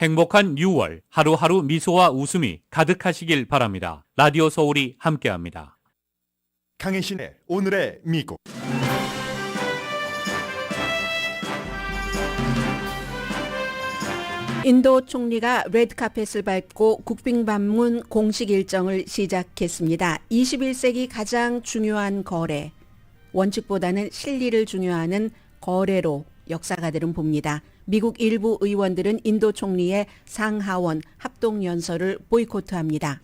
행복한 6월, 하루하루 미소와 웃음이 가득하시길 바랍니다. 라디오 서울이 함께합니다. 강혜신의 오늘의 미국. 인도 총리가 레드카펫을 밟고 국빈 방문 공식 일정을 시작했습니다. 21세기 가장 중요한 거래, 원칙보다는 실리를 중요하는 거래로 역사가들은 봅니다. 미국 일부 의원들은 인도 총리의 상하원 합동연설을 보이콧합니다.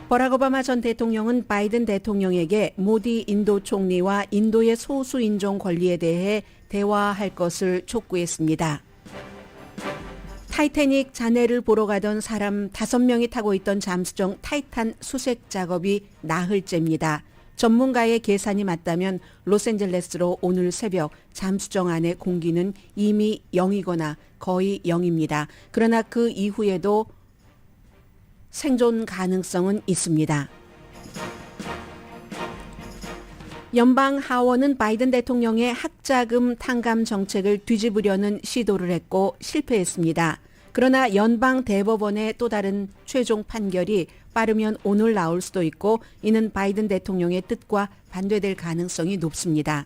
버락 오바마 전 대통령은 바이든 대통령에게 모디 인도 총리와 인도의 소수인종 권리에 대해 대화할 것을 촉구했습니다. 타이타닉 잔해를 보러 가던 사람 5명이 타고 있던 잠수정 타이탄 수색 작업이 나흘째입니다. 전문가의 계산이 맞다면 로스앤젤레스로 오늘 새벽 잠수정 안의 공기는 이미 0이거나 거의 0입니다. 그러나 그 이후에도 생존 가능성은 있습니다. 연방 하원은 바이든 대통령의 학자금 탕감 정책을 뒤집으려는 시도를 했고 실패했습니다. 그러나 연방 대법원의 또 다른 최종 판결이 빠르면 오늘 나올 수도 있고 이는 바이든 대통령의 뜻과 반대될 가능성이 높습니다.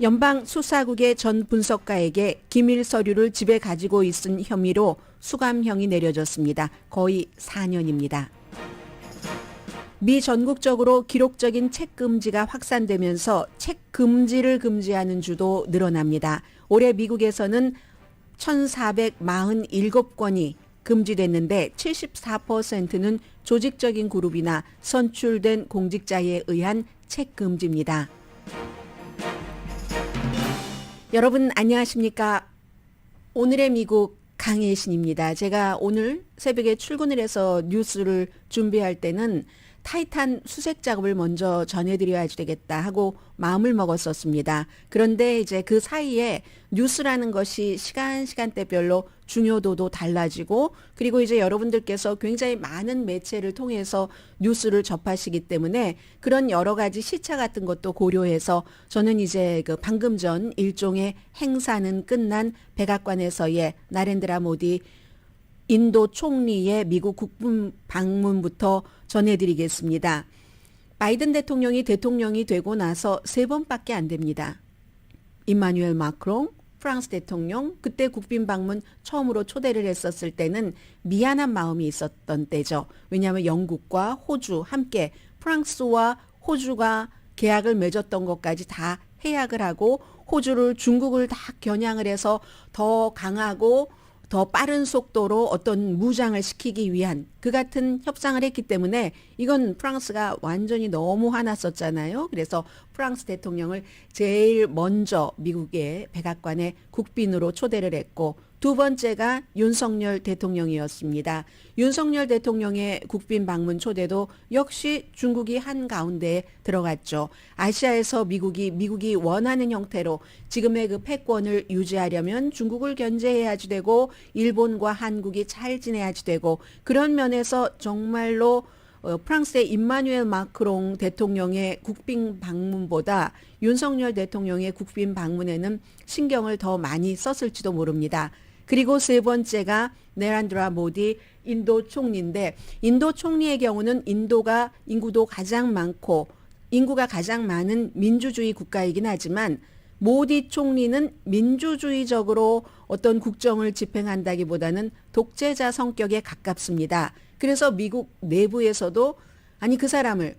연방 수사국의 전 분석가에게 기밀 서류를 집에 가지고 있은 혐의로 수감형이 내려졌습니다. 거의 4년입니다. 미 전국적으로 기록적인 책 금지가 확산되면서 책 금지를 금지하는 주도 늘어납니다. 올해 미국에서는 1,447권이 금지됐는데 74%는 조직적인 그룹이나 선출된 공직자에 의한 책 금지입니다. 여러분 안녕하십니까? 오늘의 미국 강혜신입니다. 제가 오늘 새벽에 출근을 해서 뉴스를 준비할 때는 타이탄 수색 작업을 먼저 전해드려야 되겠다 하고 마음을 먹었었습니다. 그런데 이제 그 사이에 뉴스라는 것이 시간대별로 중요도도 달라지고 그리고 이제 여러분들께서 굉장히 많은 매체를 통해서 뉴스를 접하시기 때문에 그런 여러 가지 시차 같은 것도 고려해서 저는 이제 그 방금 전 일종의 행사는 끝난 백악관에서의 나렌드라 모디 인도 총리의 미국 국빈 방문부터 전해드리겠습니다. 바이든 대통령이 되고 나서 3번밖에 안 됩니다. 임마누엘 마크롱, 프랑스 대통령, 그때 국빈 방문 처음으로 초대를 했었을 때는 미안한 마음이 있었던 때죠. 왜냐하면 영국과 호주 함께 프랑스와 호주가 계약을 맺었던 것까지 다 해약을 하고 호주를 중국을 다 겨냥을 해서 더 강하고 더 빠른 속도로 어떤 무장을 시키기 위한 그 같은 협상을 했기 때문에 이건 프랑스가 완전히 너무 화났었잖아요. 그래서 프랑스 대통령을 제일 먼저 미국의 백악관에 국빈으로 초대를 했고 두 번째가 윤석열 대통령이었습니다. 윤석열 대통령의 국빈 방문 초대도 역시 중국이 한가운데에 들어갔죠. 아시아에서 미국이 원하는 형태로 지금의 그 패권을 유지하려면 중국을 견제해야지 되고 일본과 한국이 잘 지내야지 되고 그런 면에서 정말로 프랑스의 임마누엘 마크롱 대통령의 국빈 방문보다 윤석열 대통령의 국빈 방문에는 신경을 더 많이 썼을지도 모릅니다. 그리고 세 번째가 나렌드라 모디 인도 총리인데 인도 총리의 경우는 인도가 인구도 가장 많고 인구가 가장 많은 민주주의 국가이긴 하지만 모디 총리는 민주주의적으로 어떤 국정을 집행한다기보다는 독재자 성격에 가깝습니다. 그래서 미국 내부에서도 아니 그 사람을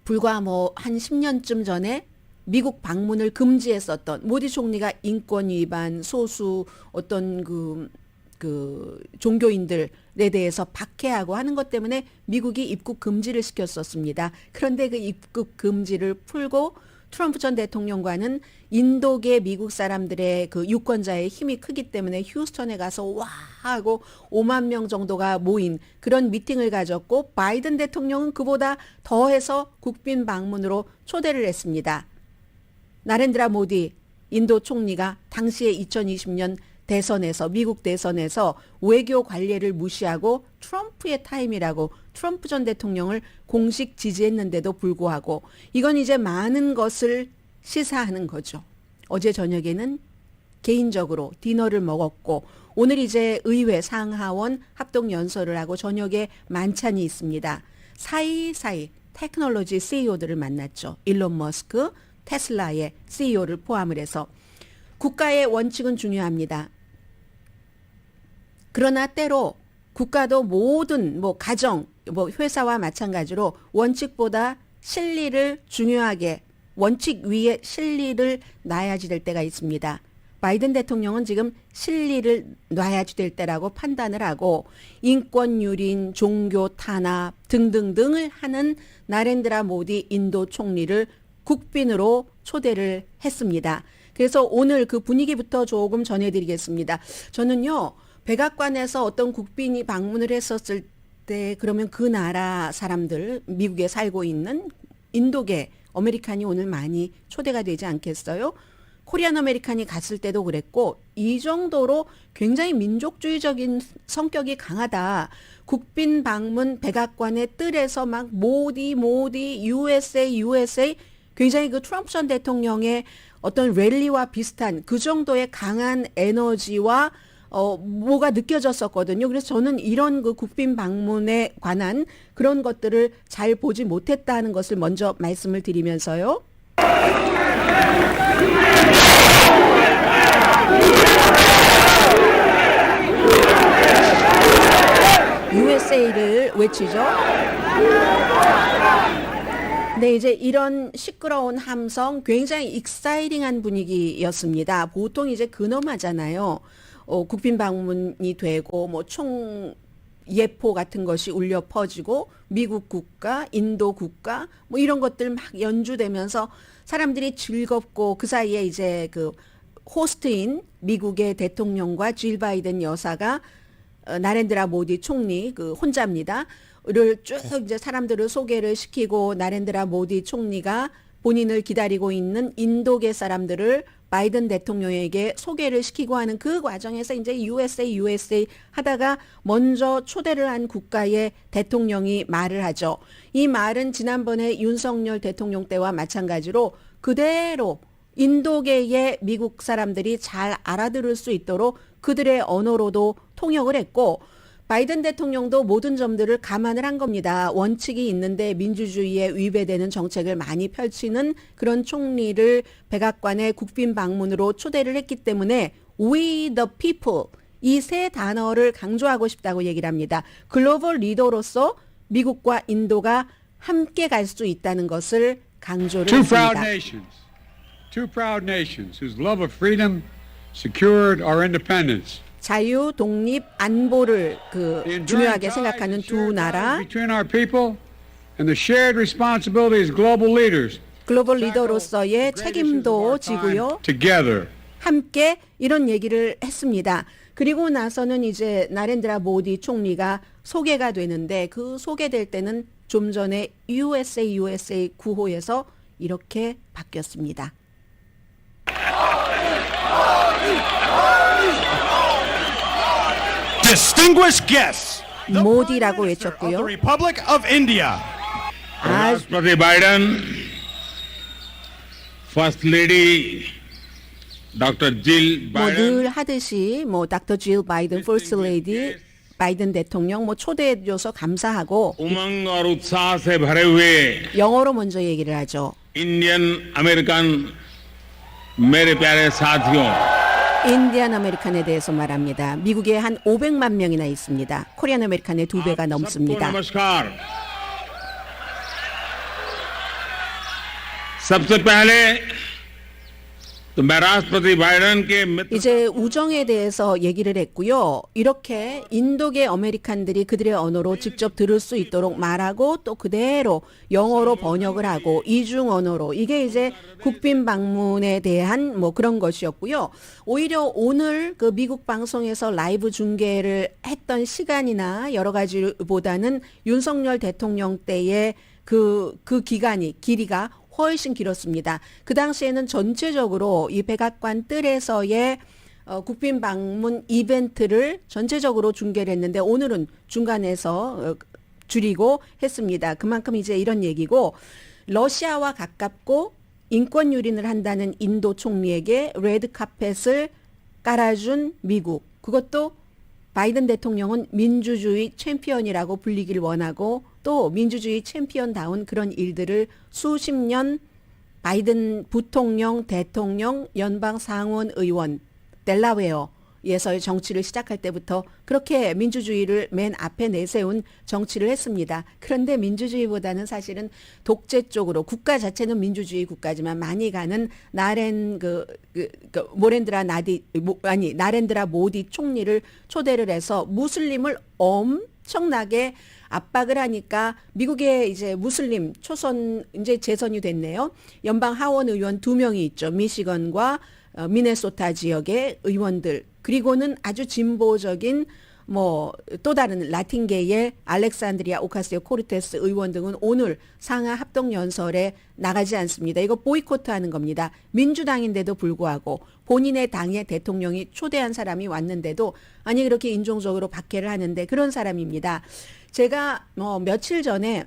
불과 한 10년쯤 전에 미국 방문을 금지했었던 모디 총리가 인권 위반, 소수 어떤 그 종교인들에 대해서 박해하고 하는 것 때문에 미국이 입국 금지를 시켰었습니다. 그런데 그 입국 금지를 풀고 트럼프 전 대통령과는 인도계 미국 사람들의 그 유권자의 힘이 크기 때문에 휴스턴에 가서 와 하고 5만 명 정도가 모인 그런 미팅을 가졌고 바이든 대통령은 그보다 더해서 국빈 방문으로 초대를 했습니다. 나렌드라 모디 인도 총리가 당시에 2020년 대선에서 미국 대선에서 외교 관례를 무시하고 트럼프의 타임이라고 트럼프 전 대통령을 공식 지지했는데도 불구하고 이건 이제 많은 것을 시사하는 거죠. 어제 저녁에는 개인적으로 디너를 먹었고 오늘 이제 의회 상하원 합동 연설을 하고 저녁에 만찬이 있습니다. 사이사이 테크놀로지 CEO들을 만났죠. 일론 머스크, 테슬라의 CEO를 포함을 해서 국가의 원칙은 중요합니다. 그러나 때로 국가도 모든 가정, 회사와 마찬가지로 원칙보다 실리를 중요하게 원칙 위에 실리를 놔야지 될 때가 있습니다. 바이든 대통령은 지금 실리를 놔야지 될 때라고 판단을 하고 인권 유린, 종교 탄압 등등등을 하는 나렌드라 모디 인도 총리를 국빈으로 초대를 했습니다. 그래서 오늘 그 분위기부터 조금 전해드리겠습니다. 저는요, 백악관에서 어떤 국빈이 방문을 했었을 때 그러면 그 나라 사람들, 미국에 살고 있는 인도계 아메리칸이 오늘 많이 초대가 되지 않겠어요? 코리안 아메리칸이 갔을 때도 그랬고 이 정도로 굉장히 민족주의적인 성격이 강하다. 국빈 방문 백악관의 뜰에서 막 모디 USA 굉장히 그 트럼프 전 대통령의 어떤 랠리와 비슷한 그 정도의 강한 에너지와 뭐가 느껴졌었거든요. 그래서 저는 이런 그 국빈 방문에 관한 그런 것들을 잘 보지 못했다는 것을 먼저 말씀을 드리면서요. USA를 외치죠. 네, 이제 이런 시끄러운 함성, 굉장히 익사이팅한 분위기였습니다. 보통 이제 근엄하잖아요. 국빈 방문이 되고 총 예포 같은 것이 울려 퍼지고 미국 국가, 인도 국가 이런 것들 막 연주되면서 사람들이 즐겁고 그 사이에 이제 그 호스트인 미국의 대통령과 질 바이든 여사가 나렌드라 모디 총리 그 혼자입니다. 를 쭉 이제 사람들을 소개를 시키고 나렌드라 모디 총리가 본인을 기다리고 있는 인도계 사람들을 바이든 대통령에게 소개를 시키고 하는 그 과정에서 이제 USA 하다가 먼저 초대를 한 국가의 대통령이 말을 하죠. 이 말은 지난번에 윤석열 대통령 때와 마찬가지로 그대로 인도계의 미국 사람들이 잘 알아들을 수 있도록 그들의 언어로도 통역을 했고 바이든 대통령도 모든 점들을 감안을 한 겁니다. 원칙이 있는데 민주주의에 위배되는 정책을 많이 펼치는 그런 총리를 백악관의 국빈 방문으로 초대를 했기 때문에 We the people 이 세 단어를 강조하고 싶다고 얘기를 합니다. 글로벌 리더로서 미국과 인도가 함께 갈 수 있다는 것을 강조를 했습니다. Two proud nations whose love of freedom secured our independence. 자유, 독립, 안보를 중요하게 생각하는 두 나라. Between our people and the shared responsibility as global leaders. 글로벌 리더로서의 책임도 지고요. Together. 함께 이런 얘기를 했습니다. 그리고 나서는 이제 나렌드라 모디 총리가 소개가 되는데 그 소개될 때는 좀 전에 USA 구호에서 이렇게 바뀌었습니다. Distinguished guests, 모디라고 the 외쳤고요. Republic of India. President Biden, First Lady Dr. Jill Biden. 늘 하듯이 닥터 질 바이든 퍼스트 레이디 바이든 대통령 초대해 줘서 감사하고 उमंग और उत्साह से भरे हुए 영어로 먼저 얘기를 하죠. Indian American मेरे प्यारे साथियों. 인디안 아메리칸에 대해서 말합니다. 미국에 한 500만 명이나 있습니다. 코리안 아메리칸의 2배가 넘습니다. नमस्कार. सबसे पहले तो मैं राष्ट्रपति बाइडेन के मित्र 이제 우정에 대해서 얘기를 했고요. 이렇게 인도계 아메리칸들이 그들의 언어로 직접 들을 수 있도록 말하고 또 그대로 영어로 번역을 하고 이중 언어로 이게 이제 국빈 방문에 대한 그런 것이었고요. 오히려 오늘 그 미국 방송에서 라이브 중계를 했던 시간이나 여러 가지보다는 윤석열 대통령 때의 그 길이가 훨씬 길었습니다. 그 당시에는 전체적으로 이 백악관 뜰에서의 국빈 방문 이벤트를 전체적으로 중계를 했는데 오늘은 중간에서 줄이고 했습니다. 그만큼 이제 이런 얘기고 러시아와 가깝고 인권 유린을 한다는 인도 총리에게 레드 카펫을 깔아준 미국. 그것도 바이든 대통령은 민주주의 챔피언이라고 불리길 원하고 또 민주주의 챔피언다운 그런 일들을 수십 년 바이든 부통령, 대통령, 연방 상원 의원, 델라웨어에서의 정치를 시작할 때부터 그렇게 민주주의를 맨 앞에 내세운 정치를 했습니다. 그런데 민주주의보다는 사실은 독재 쪽으로 국가 자체는 민주주의 국가지만 많이 가는 나렌드라 모디 총리를 초대를 해서 무슬림을 엄청나게 압박을 하니까 미국의 이제 무슬림 초선 이제 재선이 됐네요. 연방 하원 의원 2명이 있죠. 미시건과 미네소타 지역의 의원들. 그리고는 아주 진보적인 뭐 또 다른 라틴계의 알렉산드리아 오카시오 코르테스 의원 등은 오늘 상하 합동 연설에 나가지 않습니다. 이거 보이콧하는 겁니다. 민주당인데도 불구하고 본인의 당의 대통령이 초대한 사람이 왔는데도 아니 그렇게 인종적으로 박해를 하는데 그런 사람입니다. 제가 며칠 전에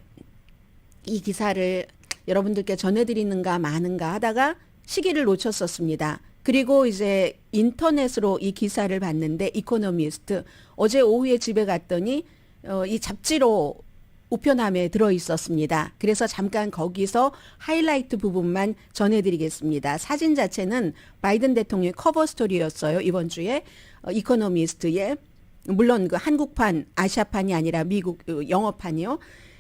이 기사를 여러분들께 전해드리는가 마는가 하다가 시기를 놓쳤었습니다. 그리고 이제 인터넷으로 이 기사를 봤는데 이코노미스트 어제 오후에 집에 갔더니 이 잡지로 우편함에 들어 있었습니다. 그래서 잠깐 거기서 하이라이트 부분만 전해드리겠습니다. 사진 자체는 바이든 대통령의 커버 스토리였어요. 이번 주에 이코노미스트의 물론 그 한국판, 아시아판이 아니라 미국 영어판이요.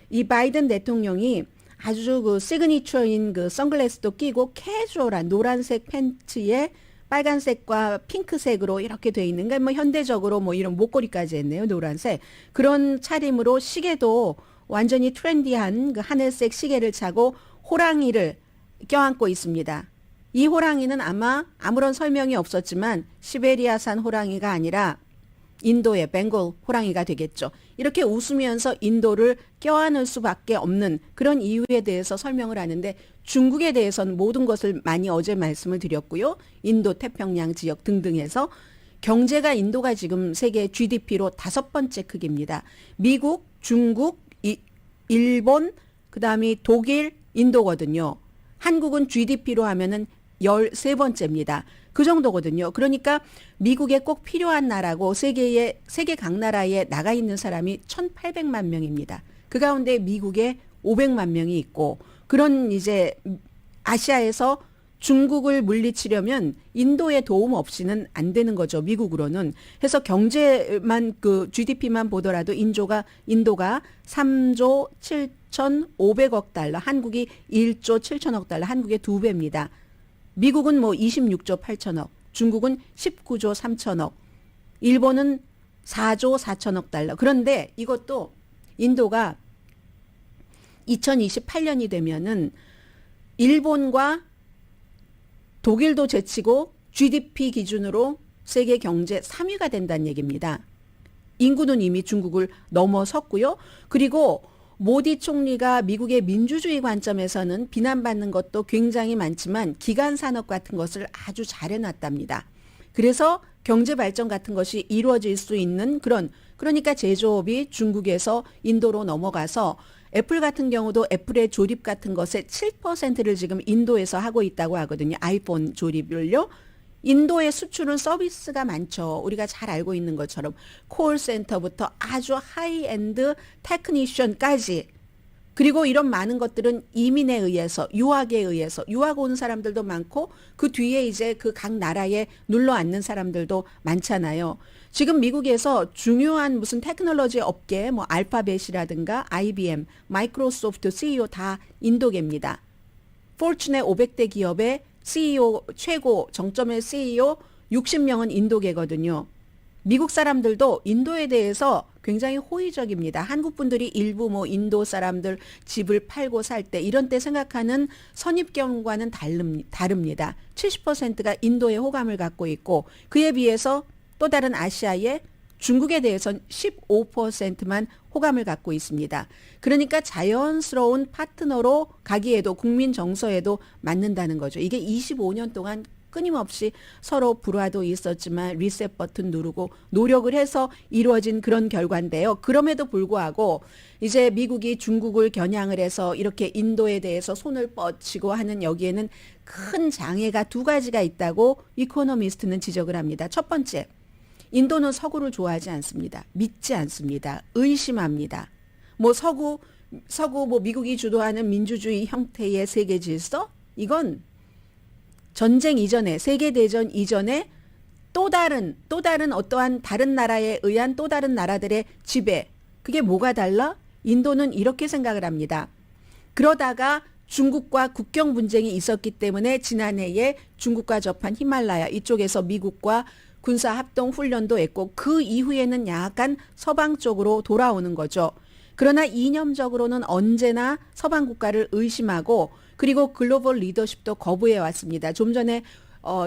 이 바이든 대통령이 아주 그 시그니처인 그 선글라스도 끼고 캐주얼한 노란색 팬츠에 빨간색과 핑크색으로 이렇게 돼 있는 게 뭐 현대적으로 뭐 이런 목걸이까지 했네요. 노란색. 그런 차림으로 시계도 완전히 트렌디한 그 하늘색 시계를 차고 호랑이를 껴안고 있습니다. 이 호랑이는 아마 아무런 설명이 없었지만 시베리아산 호랑이가 아니라 인도의 벵골 호랑이가 되겠죠. 이렇게 웃으면서 인도를 껴안을 수밖에 없는 그런 이유에 대해서 설명을 하는데 중국에 대해서는 모든 것을 많이 어제 말씀을 드렸고요. 인도 태평양 지역 등등해서 경제가 인도가 지금 세계 GDP로 5번째 크기입니다. 미국, 중국, 일본, 그다음에 독일, 인도거든요. 한국은 GDP로 하면은 13번째입니다. 그 정도거든요. 그러니까 미국에 꼭 필요한 나라고 세계 각 나라에 나가 있는 사람이 1,800만 명입니다. 그 가운데 미국에 500만 명이 있고 그런 이제 아시아에서 중국을 물리치려면 인도의 도움 없이는 안 되는 거죠. 미국으로는. 해서 경제만 그 GDP만 보더라도 인도가 3조 7,500억 달러, 한국이 1조 7천억 달러, 한국의 2배입니다. 미국은 뭐 26조 8천억, 중국은 19조 3천억, 일본은 4조 4천억 달러. 그런데 이것도 인도가 2028년이 되면은 일본과 독일도 제치고 GDP 기준으로 세계 경제 3위가 된다는 얘기입니다. 인구는 이미 중국을 넘어섰고요. 그리고 모디 총리가 미국의 민주주의 관점에서는 비난받는 것도 굉장히 많지만 기간 산업 같은 것을 아주 잘 해놨답니다. 그래서 경제 발전 같은 것이 이루어질 수 있는 그러니까 제조업이 중국에서 인도로 넘어가서 애플 같은 경우도 애플의 조립 같은 것의 7%를 지금 인도에서 하고 있다고 하거든요. 아이폰 조립을요. 인도의 수출은 서비스가 많죠. 우리가 잘 알고 있는 것처럼 콜센터부터 아주 하이엔드 테크니션까지 그리고 이런 많은 것들은 이민에 의해서 유학에 의해서 유학 온 사람들도 많고 그 뒤에 이제 그 각 나라에 눌러 앉는 사람들도 많잖아요. 지금 미국에서 중요한 무슨 테크놀로지 업계 뭐 알파벳이라든가 IBM, 마이크로소프트 CEO 다 인도계입니다. 포춘의 500대 기업의 CEO 최고 정점의 CEO 60명은 인도계거든요. 미국 사람들도 인도에 대해서 굉장히 호의적입니다. 한국 분들이 일부 뭐 인도 사람들 집을 팔고 살 때 이런 때 생각하는 선입견과는 다릅니다. 70%가 인도에 호감을 갖고 있고 그에 비해서 또 다른 아시아의 중국에 대해서는 15%만 호감을 갖고 있습니다. 그러니까 자연스러운 파트너로 가기에도 국민 정서에도 맞는다는 거죠. 이게 25년 동안 끊임없이 서로 불화도 있었지만 리셋 버튼 누르고 노력을 해서 이루어진 그런 결과인데요. 그럼에도 불구하고 이제 미국이 중국을 겨냥을 해서 이렇게 인도에 대해서 손을 뻗치고 하는 여기에는 큰 장애가 두 가지가 있다고 이코노미스트는 지적을 합니다. 첫 번째, 인도는 서구를 좋아하지 않습니다. 믿지 않습니다. 의심합니다. 뭐 서구 뭐 미국이 주도하는 민주주의 형태의 세계 질서? 이건 전쟁 이전에, 세계대전 이전에 또 다른 어떠한 다른 나라에 의한 또 다른 나라들의 지배. 그게 뭐가 달라? 인도는 이렇게 생각을 합니다. 그러다가 중국과 국경 분쟁이 있었기 때문에 지난해에 중국과 접한 히말라야 이쪽에서 미국과 군사 합동 훈련도 했고 그 이후에는 약간 서방 쪽으로 돌아오는 거죠. 그러나 이념적으로는 언제나 서방 국가를 의심하고 그리고 글로벌 리더십도 거부해 왔습니다. 좀 전에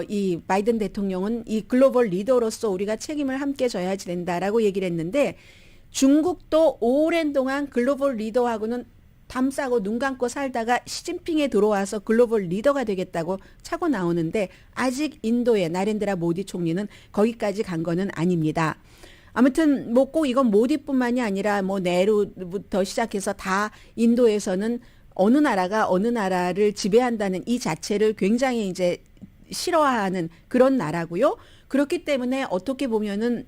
이 바이든 대통령은 이 글로벌 리더로서 우리가 책임을 함께 져야지 된다라고 얘기를 했는데 중국도 오랜 동안 글로벌 리더하고는 담싸고 눈 감고 살다가 시진핑에 들어와서 글로벌 리더가 되겠다고 차고 나오는데 아직 인도의 나렌드라 모디 총리는 거기까지 간 거는 아닙니다. 아무튼 뭐 꼭 이건 모디뿐만이 아니라 뭐 네루부터 시작해서 다 인도에서는 어느 나라가 어느 나라를 지배한다는 이 자체를 굉장히 이제 싫어하는 그런 나라고요. 그렇기 때문에 어떻게 보면은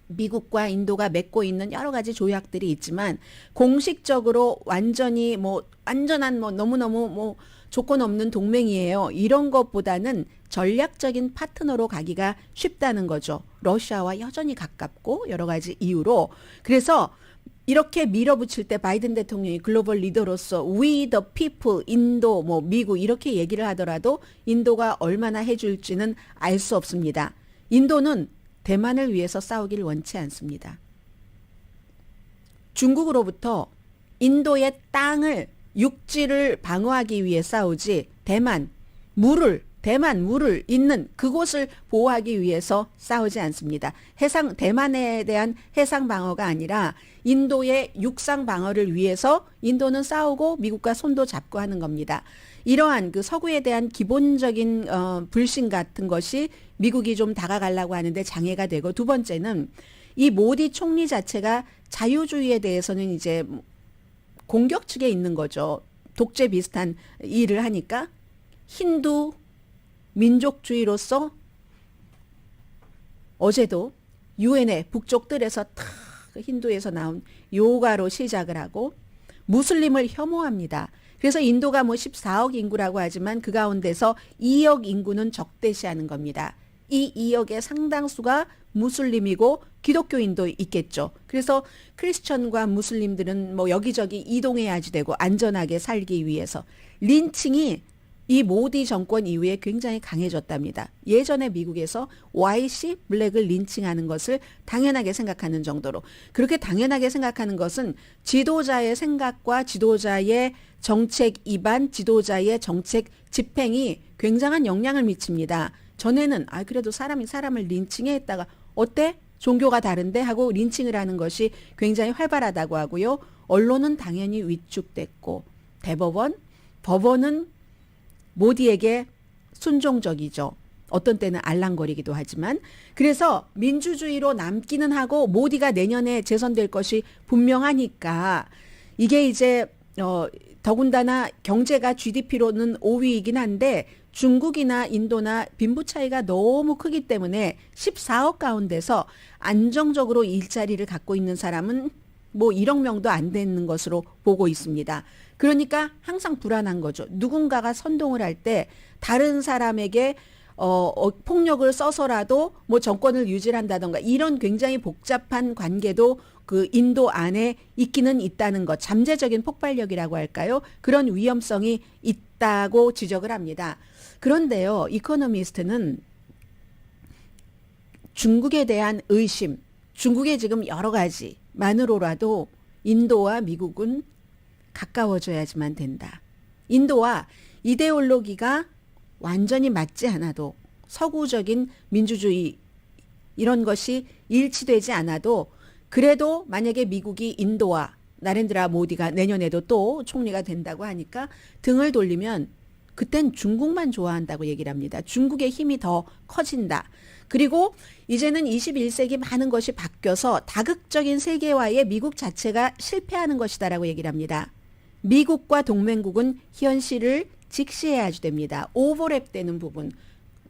미국과 인도가 맺고 있는 여러 가지 조약들이 있지만 공식적으로 완전히 뭐 완전한 뭐 너무너무 뭐 조건 없는 동맹이에요. 이런 것보다는 전략적인 파트너로 가기가 쉽다는 거죠. 러시아와 여전히 가깝고 여러 가지 이유로. 그래서 이렇게 밀어붙일 때 바이든 대통령이 글로벌 리더로서 We the people, 인도, 뭐 미국 이렇게 얘기를 하더라도 인도가 얼마나 해줄지는 알 수 없습니다. 인도는 대만을 위해서 싸우기를 원치 않습니다. 중국으로부터 인도의 땅을 육지를 방어하기 위해 싸우지 대만 물을 있는 그곳을 보호하기 위해서 싸우지 않습니다. 대만에 대한 해상 방어가 아니라 인도의 육상 방어를 위해서 인도는 싸우고 미국과 손도 잡고 하는 겁니다. 이러한 그 서구에 대한 기본적인 불신 같은 것이 미국이 좀 다가가려고 하는데 장애가 되고 두 번째는 이 모디 총리 자체가 자유주의에 대해서는 이제 공격 측에 있는 거죠. 독재 비슷한 일을 하니까 힌두 민족주의로서 어제도 유엔의 북쪽 뜰에서 탁 힌두에서 나온 요가로 시작을 하고 무슬림을 혐오합니다. 그래서 인도가 뭐 14억 인구라고 하지만 그 가운데서 2억 인구는 적대시하는 겁니다. 이 2억의 상당수가 무슬림이고 기독교인도 있겠죠. 그래서 크리스천과 무슬림들은 뭐 여기저기 이동해야지 되고 안전하게 살기 위해서 린칭이 이 모디 정권 이후에 굉장히 강해졌답니다. 예전에 미국에서 YC 블랙을 린칭하는 것을 당연하게 생각하는 정도로 그렇게 당연하게 생각하는 것은 지도자의 생각과 지도자의 정책 입안, 지도자의 정책 집행이 굉장한 영향을 미칩니다. 전에는 그래도 사람이 사람을 린칭해 했다가 어때? 종교가 다른데 하고 린칭을 하는 것이 굉장히 활발하다고 하고요. 언론은 당연히 위축됐고 법원은 모디에게 순종적이죠. 어떤 때는 알랑거리기도 하지만 그래서 민주주의로 남기는 하고 모디가 내년에 재선될 것이 분명하니까 이게 이제 더군다나 경제가 GDP로는 5위이긴 한데 중국이나 인도나 빈부 차이가 너무 크기 때문에 14억 가운데서 안정적으로 일자리를 갖고 있는 사람은 뭐 1억 명도 안 되는 것으로 보고 있습니다. 그러니까 항상 불안한 거죠. 누군가가 선동을 할 때 다른 사람에게 폭력을 써서라도 뭐 정권을 유지한다던가 이런 굉장히 복잡한 관계도 그 인도 안에 있기는 있다는 것. 잠재적인 폭발력이라고 할까요? 그런 위험성이 있다고 지적을 합니다. 그런데요, 이코노미스트는 중국에 대한 의심, 중국의 지금 여러 가지만으로라도 인도와 미국은 가까워져야지만 된다. 인도와 이데올로기가 완전히 맞지 않아도 서구적인 민주주의 이런 것이 일치되지 않아도 그래도 만약에 미국이 인도와 나렌드라 모디가 내년에도 또 총리가 된다고 하니까 등을 돌리면 그땐 중국만 좋아한다고 얘기를 합니다. 중국의 힘이 더 커진다. 그리고 이제는 21세기 많은 것이 바뀌어서 다극적인 세계화에 미국 자체가 실패하는 것이다라고 얘기를 합니다. 미국과 동맹국은 현실을 직시해야지 됩니다. 오버랩되는 부분,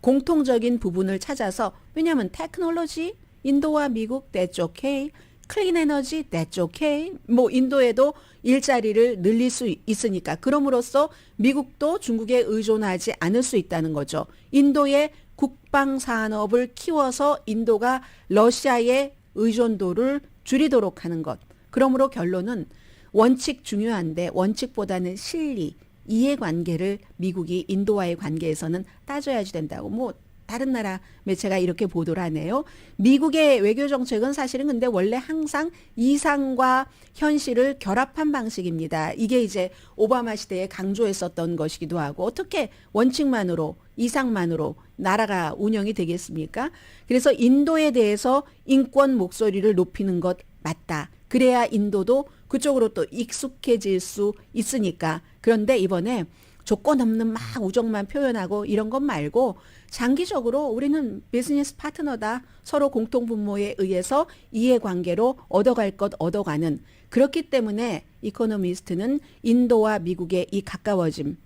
공통적인 부분을 찾아서, 왜냐하면 테크놀로지, 인도와 미국, that's okay. 클린 에너지, that's okay. 뭐 인도에도 일자리를 늘릴 수 있으니까. 그럼으로써 미국도 중국에 의존하지 않을 수 있다는 거죠. 인도의 국방 산업을 키워서 인도가 러시아의 의존도를 줄이도록 하는 것. 그러므로 결론은 원칙 중요한데 원칙보다는 실리, 이해관계를 미국이 인도와의 관계에서는 따져야지 된다고. 뭐 다른 나라 매체가 이렇게 보도를 하네요. 미국의 외교 정책은 사실은 근데 원래 항상 이상과 현실을 결합한 방식입니다. 이게 이제 오바마 시대에 강조했었던 것이기도 하고, 어떻게 원칙만으로 이상만으로 나라가 운영이 되겠습니까? 그래서 인도에 대해서 인권 목소리를 높이는 것 맞다. 그래야 인도도 그쪽으로 또 익숙해질 수 있으니까. 그런데 이번에 조건 없는 막 우정만 표현하고 이런 것 말고 장기적으로 우리는 비즈니스 파트너다. 서로 공통 분모에 의해서 이해관계로 얻어갈 것 얻어가는. 그렇기 때문에 이코노미스트는 인도와 미국의 이 가까워짐,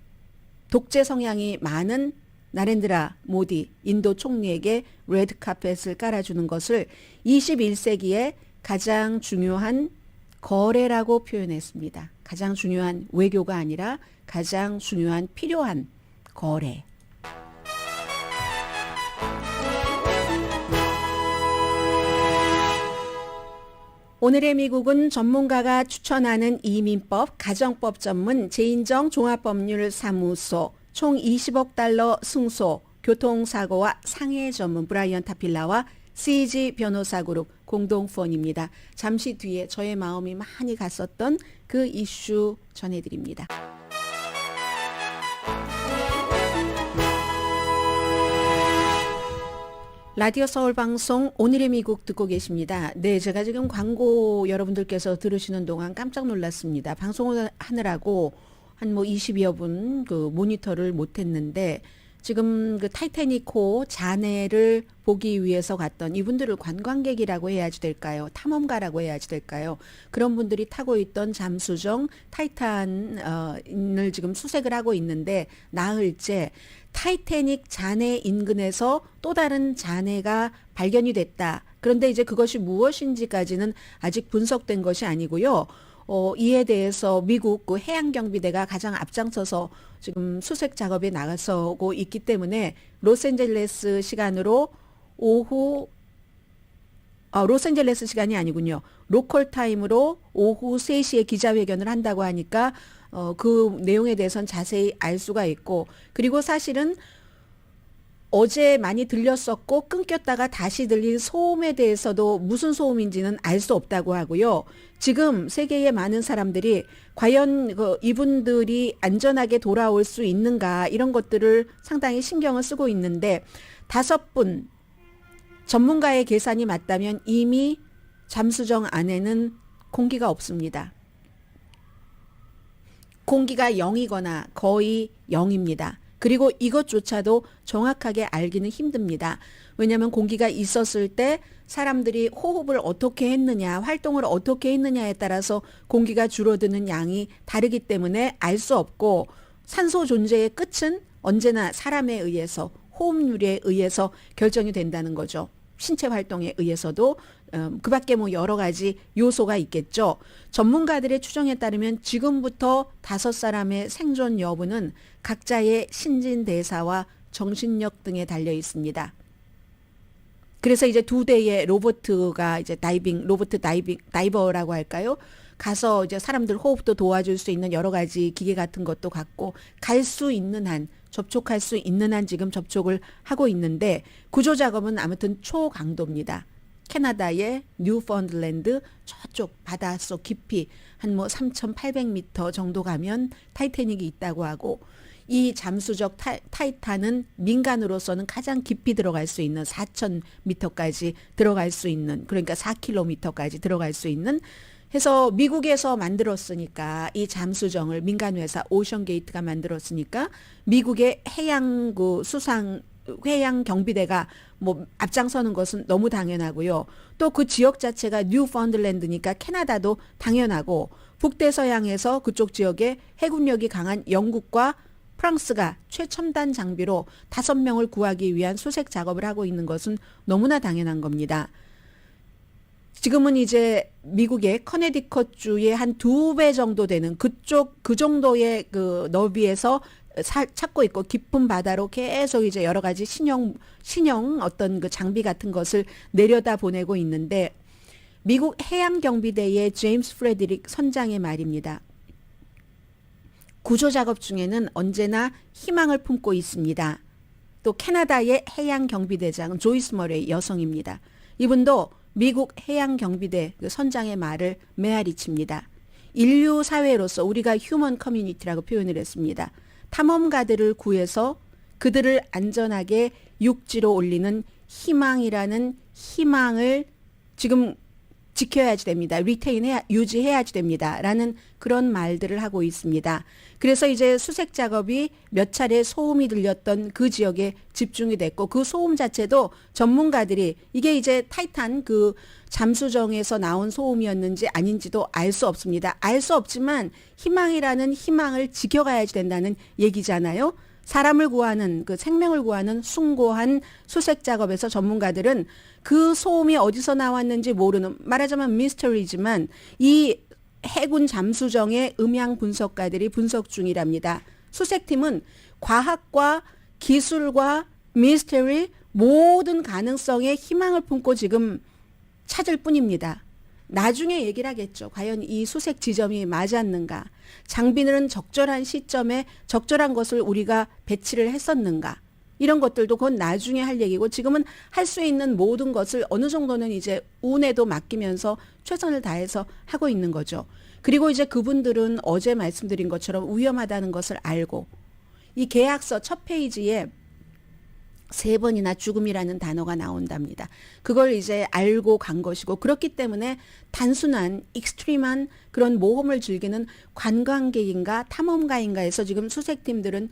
독재 성향이 많은 나렌드라 모디 인도 총리에게 레드카펫을 깔아주는 것을 21세기에 가장 중요한 거래라고 표현했습니다. 가장 중요한 외교가 아니라 가장 중요한 필요한 거래. 오늘의 미국은 전문가가 추천하는 이민법, 가정법 전문 제인정 종합법률사무소, 총 20억 달러 승소, 교통사고와 상해 전문 브라이언 타필라와 CG 변호사그룹 공동후원입니다. 잠시 뒤에 저의 마음이 많이 갔었던 그 이슈 전해드립니다. 라디오 서울 방송 오늘의 미국 듣고 계십니다. 네, 제가 지금 광고 여러분들께서 들으시는 동안 깜짝 놀랐습니다. 방송을 하느라고 한 뭐 20여 분 그 모니터를 못했는데, 지금 그 타이타닉호 잔해를 보기 위해서 갔던 이분들을 관광객이라고 해야지 될까요? 탐험가라고 해야지 될까요? 그런 분들이 타고 있던 잠수정 타이탄을 지금 수색을 하고 있는데, 나흘째 타이타닉 잔해 인근에서 또 다른 잔해가 발견이 됐다. 그런데 이제 그것이 무엇인지까지는 아직 분석된 것이 아니고요. 이에 대해서 미국 그 해양경비대가 가장 앞장서서 지금 수색 작업에 나가서고 있기 때문에 로스앤젤레스 시간으로 오후 로스앤젤레스 시간이 아니군요. 로컬 타임으로 오후 3시에 기자회견을 한다고 하니까 그 내용에 대해서는 자세히 알 수가 있고, 그리고 사실은 어제 많이 들렸었고 끊겼다가 다시 들린 소음에 대해서도 무슨 소음인지는 알 수 없다고 하고요. 지금 세계의 많은 사람들이 과연 이분들이 안전하게 돌아올 수 있는가, 이런 것들을 상당히 신경을 쓰고 있는데, 5분 전문가의 계산이 맞다면 이미 잠수정 안에는 공기가 없습니다. 공기가 0이거나 거의 0입니다. 그리고 이것조차도 정확하게 알기는 힘듭니다. 왜냐하면 공기가 있었을 때 사람들이 호흡을 어떻게 했느냐, 활동을 어떻게 했느냐에 따라서 공기가 줄어드는 양이 다르기 때문에 알 수 없고, 산소 존재의 끝은 언제나 사람에 의해서, 호흡률에 의해서 결정이 된다는 거죠. 신체 활동에 의해서도 그 밖에 뭐 여러 가지 요소가 있겠죠. 전문가들의 추정에 따르면 지금부터 5사람의 생존 여부는 각자의 신진대사와 정신력 등에 달려 있습니다. 그래서 이제 2대의 로봇가 이제 로봇 다이버라고 할까요? 가서 이제 사람들 호흡도 도와줄 수 있는 여러 가지 기계 같은 것도 갖고 갈 수 있는 한, 접촉할 수 있는 한 지금 접촉을 하고 있는데, 구조 작업은 아무튼 초강도입니다. 캐나다의 뉴펀드랜드 저쪽 바닷속 깊이 한 뭐 3,800m 정도 가면 타이타닉이 있다고 하고, 이 잠수적 타이탄은 민간으로서는 가장 깊이 들어갈 수 있는 4,000m까지 들어갈 수 있는, 그러니까 4km까지 들어갈 수 있는 해서 미국에서 만들었으니까 이 잠수정을 민간회사 오션게이트가 만들었으니까 미국의 해양 그 수상 해양 경비대가 뭐 앞장서는 것은 너무 당연하고요. 또 그 지역 자체가 뉴펀들랜드니까 캐나다도 당연하고 북대서양에서 그쪽 지역에 해군력이 강한 영국과 프랑스가 최첨단 장비로 5명을 구하기 위한 수색 작업을 하고 있는 것은 너무나 당연한 겁니다. 지금은 이제 미국의 커네디컷주의 한 2배 정도 되는 그쪽 그 정도의 그 너비에서 찾고 있고 깊은 바다로 계속 이제 여러 가지 신형 어떤 그 장비 같은 것을 내려다 보내고 있는데 미국 해양경비대의 제임스 프레드릭 선장의 말입니다. 구조 작업 중에는 언제나 희망을 품고 있습니다. 또 캐나다의 해양경비대장 조이스 머레이 여성입니다. 이분도 미국 해양경비대 그 선장의 말을 메아리칩니다. 인류 사회로서 우리가 휴먼 커뮤니티라고 표현을 했습니다. 탐험가들을 구해서 그들을 안전하게 육지로 올리는 희망이라는 희망을 지금 지켜야지 됩니다. 유지해야지 됩니다. 라는 그런 말들을 하고 있습니다. 그래서 이제 수색 작업이 몇 차례 소음이 들렸던 그 지역에 집중이 됐고 그 소음 자체도 전문가들이 이게 이제 타이탄 그 잠수정에서 나온 소음이었는지 아닌지도 알 수 없습니다. 알 수 없지만 희망이라는 희망을 지켜가야지 된다는 얘기잖아요. 사람을 구하는 그 생명을 구하는 숭고한 수색 작업에서 전문가들은 그 소음이 어디서 나왔는지 모르는 말하자면 미스터리지만 이 해군 잠수정의 음향 분석가들이 분석 중이랍니다. 수색팀은 과학과 기술과 미스터리 모든 가능성에 희망을 품고 지금 찾을 뿐입니다. 나중에 얘기를 하겠죠. 과연 이 수색 지점이 맞았는가? 장비는 적절한 시점에 적절한 것을 우리가 배치를 했었는가? 이런 것들도 그건 나중에 할 얘기고 지금은 할 수 있는 모든 것을 어느 정도는 이제 운에도 맡기면서 최선을 다해서 하고 있는 거죠. 그리고 이제 그분들은 어제 말씀드린 것처럼 위험하다는 것을 알고 이 계약서 첫 페이지에 3번이나 죽음이라는 단어가 나온답니다. 그걸 이제 알고 간 것이고 그렇기 때문에 단순한 익스트림한 그런 모험을 즐기는 관광객인가 탐험가인가 해서 지금 수색팀들은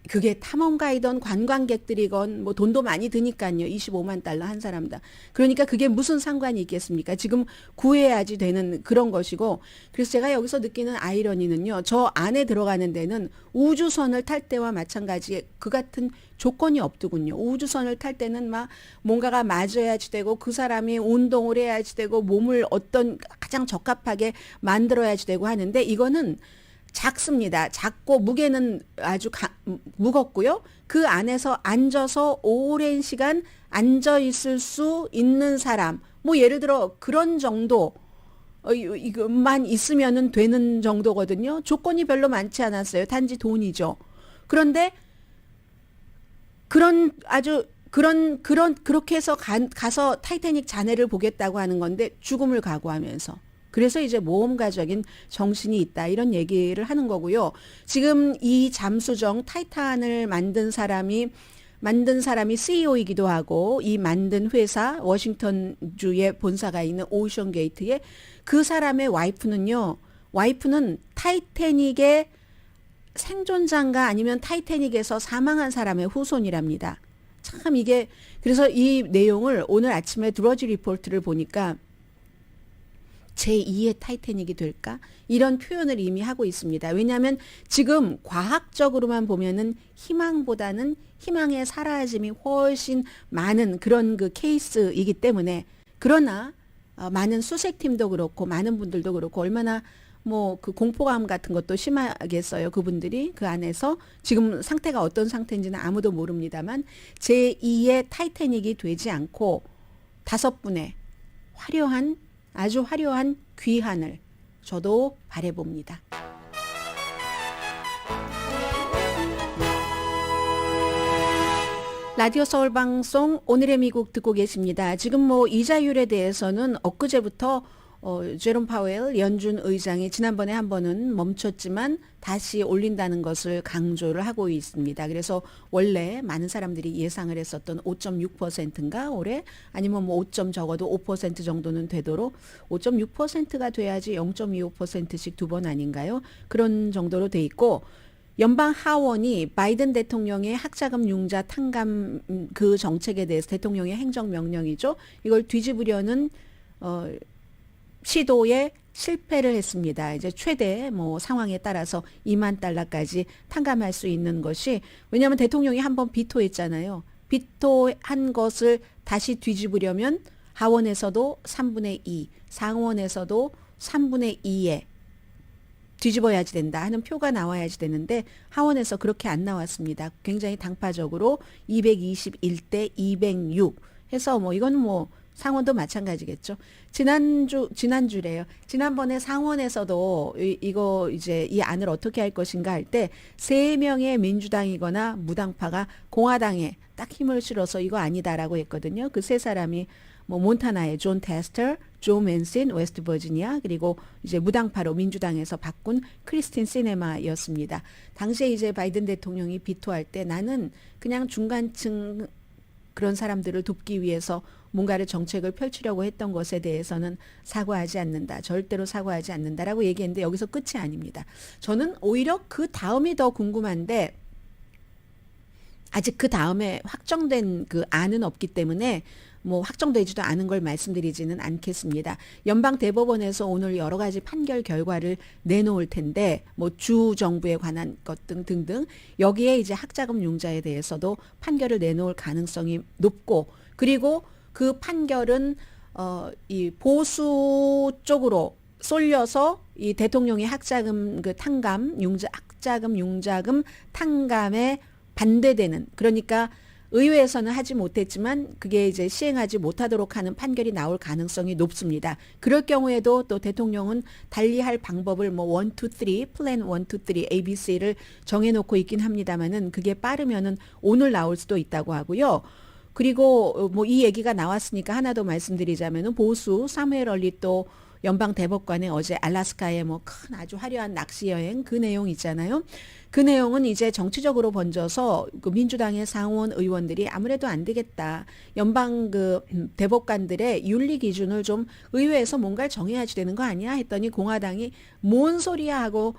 그게 탐험가이던 관광객들이건 뭐 돈도 많이 드니까요. 25만 달러 한 사람당. 그러니까 그게 무슨 상관이 있겠습니까? 지금 구해야지 되는 그런 것이고 그래서 제가 여기서 느끼는 아이러니는요. 저 안에 들어가는 데는 우주선을 탈 때와 마찬가지의 그 같은 조건이 없더군요. 우주선을 탈 때는 막 뭔가가 맞아야지 되고 그 사람이 운동을 해야지 되고 몸을 어떤 가장 적합하게 만들어야지 되고 하는데 이거는 작습니다. 작고 무게는 아주 무겁고요. 그 안에서 앉아서 오랜 시간 앉아 있을 수 있는 사람, 뭐 예를 들어 그런 정도 이것만 있으면은 되는 정도거든요. 조건이 별로 많지 않았어요. 단지 돈이죠. 그런데 그렇게 해서 가서 타이타닉 잔해를 보겠다고 하는 건데 죽음을 각오하면서. 그래서 이제 모험가적인 정신이 있다 이런 얘기를 하는 거고요. 지금 이 잠수정 타이탄을 만든 사람이 CEO이기도 하고 이 만든 회사 워싱턴주에 본사가 있는 오션게이트에 그 사람의 와이프는 타이타닉의 생존자인가 아니면 타이타닉에서 사망한 사람의 후손이랍니다. 참 이게 그래서 이 내용을 오늘 아침에 드러지 리포트를 보니까 제2의 타이타닉이 될까? 이런 표현을 이미 하고 있습니다. 왜냐하면 지금 과학적으로만 보면은 희망보다는 희망의 사라짐이 훨씬 많은 그런 그 케이스이기 때문에 그러나 많은 수색팀도 그렇고 많은 분들도 그렇고 얼마나 뭐 그 공포감 같은 것도 심하겠어요. 그분들이 그 안에서 지금 상태가 어떤 상태인지는 아무도 모릅니다만 제2의 타이타닉이 되지 않고 5분의 아주 화려한 귀환을 저도 바라봅니다. 라디오 서울 방송 오늘의 미국 듣고 계십니다. 지금 뭐 이자율에 대해서는 엊그제부터 제롬 파웰 연준 의장이 지난번에 한 번은 멈췄지만 다시 올린다는 것을 강조를 하고 있습니다. 그래서 원래 많은 사람들이 예상을 했었던 5.6%인가 올해 아니면 뭐 5점 적어도 5% 정도는 되도록 5.6%가 돼야지 0.25%씩 두 번 아닌가요? 그런 정도로 돼 있고 연방 하원이 바이든 대통령의 학자금 융자 탕감 그 정책에 대해서 대통령의 행정명령이죠. 이걸 뒤집으려는 시도에 실패를 했습니다. 이제 최대 뭐 상황에 따라서 2만 달러까지 탕감할 수 있는 것이 왜냐하면 대통령이 한번 비토했잖아요. 비토한 것을 다시 뒤집으려면 하원에서도 3분의 2, 상원에서도 3분의 2에 뒤집어야지 된다 하는 표가 나와야지 되는데 하원에서 그렇게 안 나왔습니다. 굉장히 당파적으로 221대 206 해서 뭐 이건 뭐 상원도 마찬가지겠죠. 지난주래요. 지난번에 상원에서도 이거 이제 이 안을 어떻게 할 것인가 할 때 3명의 민주당이거나 무당파가 공화당에 딱 힘을 실어서 이거 아니다라고 했거든요. 그 세 사람이 뭐 몬타나의 존 테스터, 조 맨신, 웨스트 버지니아 그리고 이제 무당파로 민주당에서 바꾼 크리스틴 시네마였습니다. 당시에 이제 바이든 대통령이 비토할 때 나는 그냥 중간층 그런 사람들을 돕기 위해서 뭔가를 정책을 펼치려고 했던 것에 대해서는 사과하지 않는다. 절대로 사과하지 않는다라고 얘기했는데 여기서 끝이 아닙니다. 저는 오히려 그 다음이 더 궁금한데 아직 그 다음에 확정된 그 안은 없기 때문에 뭐 확정되지도 않은 걸 말씀드리지는 않겠습니다. 연방 대법원에서 오늘 여러 가지 판결 결과를 내놓을 텐데 뭐 주 정부에 관한 것 등등 여기에 이제 학자금 융자에 대해서도 판결을 내놓을 가능성이 높고 그리고 그 판결은 이 보수 쪽으로 쏠려서 이 대통령의 학자금 그 탕감 학자금 융자금 탕감에 반대되는 그러니까 의회에서는 하지 못했지만 그게 이제 시행하지 못하도록 하는 판결이 나올 가능성이 높습니다. 그럴 경우에도 또 대통령은 달리할 방법을 뭐 1, 2, 3 플랜 1, 2, 3 ABC를 정해놓고 있긴 합니다만은 그게 빠르면은 오늘 나올 수도 있다고 하고요. 그리고 뭐 이 얘기가 나왔으니까 하나 더 말씀드리자면은 보수 사무엘 얼리또 연방 대법관에 어제 알래스카에 뭐 큰 아주 화려한 낚시 여행 그 내용 있잖아요. 그 내용은 이제 정치적으로 번져서 그 민주당의 상원 의원들이 아무래도 안 되겠다. 연방 그 대법관들의 윤리 기준을 좀 의회에서 뭔가를 정해야지 되는 거 아니야? 했더니 공화당이 뭔 소리야 하고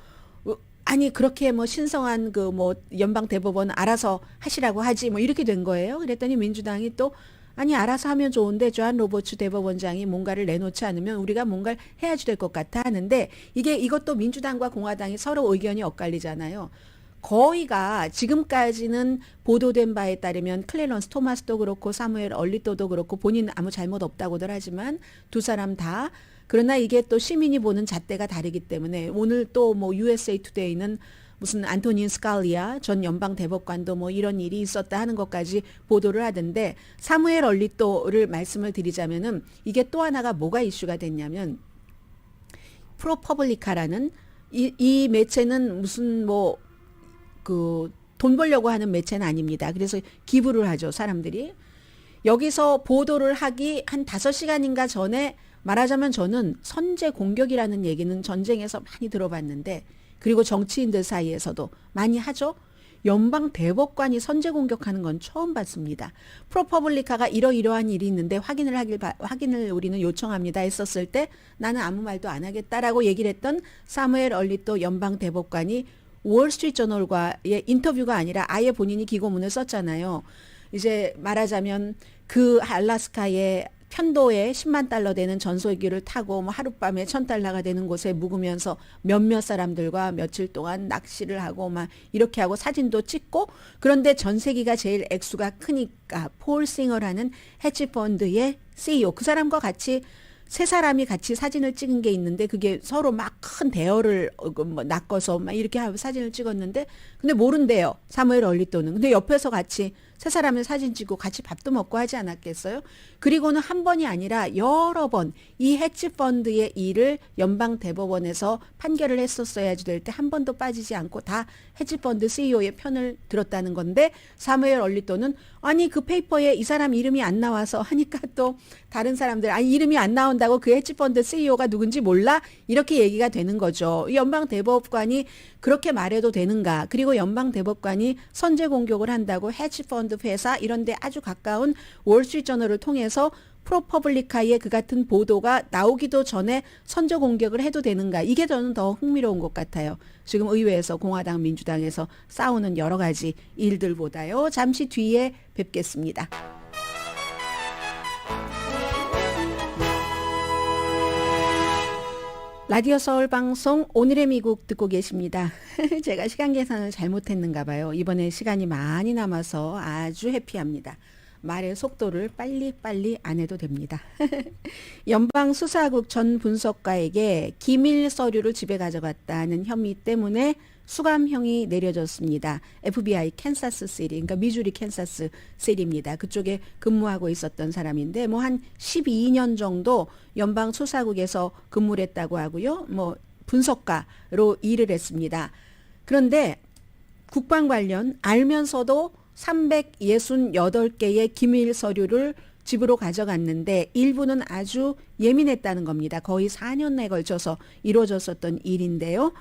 아니 그렇게 뭐 신성한 그 뭐 연방 대법원 알아서 하시라고 하지 뭐 이렇게 된 거예요. 그랬더니 민주당이 또 아니 알아서 하면 좋은데 조한 로버츠 대법원장이 뭔가를 내놓지 않으면 우리가 뭔가를 해야지 될 것 같아 하는데 이것도 민주당과 공화당이 서로 의견이 엇갈리잖아요. 거의가 지금까지는 보도된 바에 따르면 클래런스 토마스도 그렇고 사무엘 얼리또도 그렇고 본인 아무 잘못 없다고들 하지만 두 사람 다 그러나 이게 또 시민이 보는 잣대가 다르기 때문에 오늘 또 뭐 USA 투데이는 무슨 안토닌 스칼리아 전 연방 대법관도 뭐 이런 일이 있었다 하는 것까지 보도를 하던데 사무엘 얼리또를 말씀을 드리자면은 이게 또 하나가 뭐가 이슈가 됐냐면 프로퍼블리카라는 이 매체는 무슨 뭐 그 돈 벌려고 하는 매체는 아닙니다. 그래서 기부를 하죠, 사람들이. 여기서 보도를 하기 한 5시간인가 전에 말하자면 저는 선제 공격이라는 얘기는 전쟁에서 많이 들어봤는데 그리고 정치인들 사이에서도 많이 하죠. 연방 대법관이 선제 공격하는 건 처음 봤습니다. 프로퍼블리카가 이러이러한 일이 있는데 확인을 우리는 요청합니다 했었을 때 나는 아무 말도 안 하겠다라고 얘기를 했던 사무엘 얼리또 연방 대법관이 월스트리트저널과의 인터뷰가 아니라 아예 본인이 기고문을 썼잖아요. 이제 말하자면 그 알래스카의 편도에 10만 달러 되는 전소기를 타고 뭐 하룻밤에 1,000달러가 되는 곳에 묵으면서 몇몇 사람들과 며칠 동안 낚시를 하고 막 이렇게 하고 사진도 찍고 그런데 전세기가 제일 액수가 크니까 폴 싱어라는 헤지펀드의 CEO 그 사람과 같이 세 사람이 같이 사진을 찍은 게 있는데 그게 서로 막 큰 대여를 뭐 낚아서 막 이렇게 하고 사진을 찍었는데 근데 모른대요. 사무엘 얼리또는. 근데 옆에서 같이 세 사람을 사진 찍고 같이 밥도 먹고 하지 않았겠어요? 그리고는 한 번이 아니라 여러 번 이 헤지펀드의 일을 연방대법원에서 판결을 했었어야지 될 때 한 번도 빠지지 않고 다 헤지펀드 CEO의 편을 들었다는 건데 사무엘 얼리톤은 아니 그 페이퍼에 이 사람 이름이 안 나와서 하니까 또 다른 사람들 아니 이름이 안 나온다고 그 헤지펀드 CEO가 누군지 몰라? 이렇게 얘기가 되는 거죠. 연방대법관이 그렇게 말해도 되는가? 그리고 연방대법관이 선제 공격을 한다고 헤지펀드 회사 이런 데 아주 가까운 월스트리트저널을 통해서 프로퍼블리카의 그 같은 보도가 나오기도 전에 선제 공격을 해도 되는가? 이게 저는 더 흥미로운 것 같아요. 지금 의회에서 공화당 민주당에서 싸우는 여러 가지 일들보다요. 잠시 뒤에 뵙겠습니다. 라디오 서울 방송 오늘의 미국 듣고 계십니다. 제가 시간 계산을 잘못했는가 봐요. 이번에 시간이 많이 남아서 아주 해피합니다. 말의 속도를 빨리빨리 안 해도 됩니다. 연방수사국 전 분석가에게 기밀 서류를 집에 가져갔다는 혐의 때문에 수감형이 내려졌습니다. FBI 캔사스 시리, 그러니까 미주리 캔사스 시리입니다. 그쪽에 근무하고 있었던 사람인데 뭐 한 12년 정도 연방 수사국에서 근무를 했다고 하고요. 뭐 분석가로 일을 했습니다. 그런데 국방 관련 알면서도 368개의 기밀 서류를 집으로 가져갔는데 일부는 아주 예민했다는 겁니다. 거의 4년에 걸쳐서 이루어졌었던 일인데요.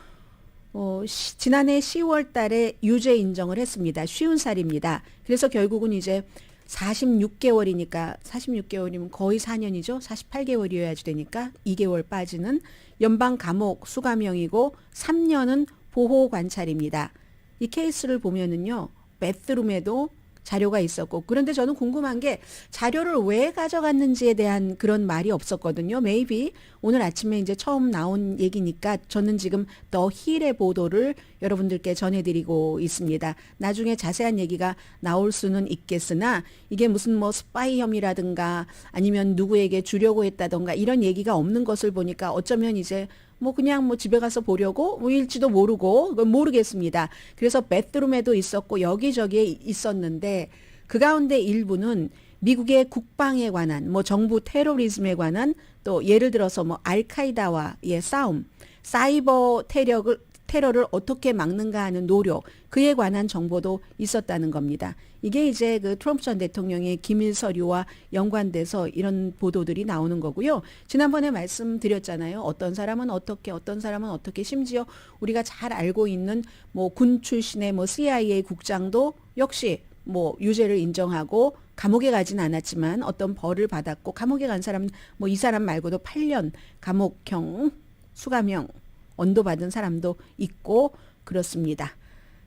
지난해 10월 달에 유죄 인정을 했습니다. 50살입니다. 그래서 결국은 이제 46개월이니까 46개월이면 거의 4년이죠. 48개월이어야지 되니까 2개월 빠지는 연방 감옥 수감형이고 3년은 보호 관찰입니다. 이 케이스를 보면은요. 배스룸에도 자료가 있었고 그런데 저는 궁금한 게 자료를 왜 가져갔는지에 대한 그런 말이 없었거든요. maybe 오늘 아침에 이제 처음 나온 얘기니까 저는 지금 더 힐의 보도를 여러분들께 전해드리고 있습니다. 나중에 자세한 얘기가 나올 수는 있겠으나 이게 무슨 뭐 스파이 혐의라든가 아니면 누구에게 주려고 했다던가 이런 얘기가 없는 것을 보니까 어쩌면 이제 뭐 그냥 뭐 집에 가서 보려고 뭐일지도 모르고 모르겠습니다. 그래서 배드룸에도 있었고 여기저기에 있었는데 그 가운데 일부는 미국의 국방에 관한 뭐 정부 테러리즘에 관한 또 예를 들어서 뭐 알카이다와의 싸움, 사이버 테러를 어떻게 막는가 하는 노력, 그에 관한 정보도 있었다는 겁니다. 이게 이제 그 트럼프 전 대통령의 기밀 서류와 연관돼서 이런 보도들이 나오는 거고요. 지난번에 말씀드렸잖아요. 어떤 사람은 어떻게 심지어 우리가 잘 알고 있는 뭐 군 출신의 뭐 CIA 국장도 역시 뭐 유죄를 인정하고 감옥에 가진 않았지만 어떤 벌을 받았고 감옥에 간 사람은 뭐 이 사람 말고도 8년 감옥형, 수감형 언도받은 사람도 있고 그렇습니다.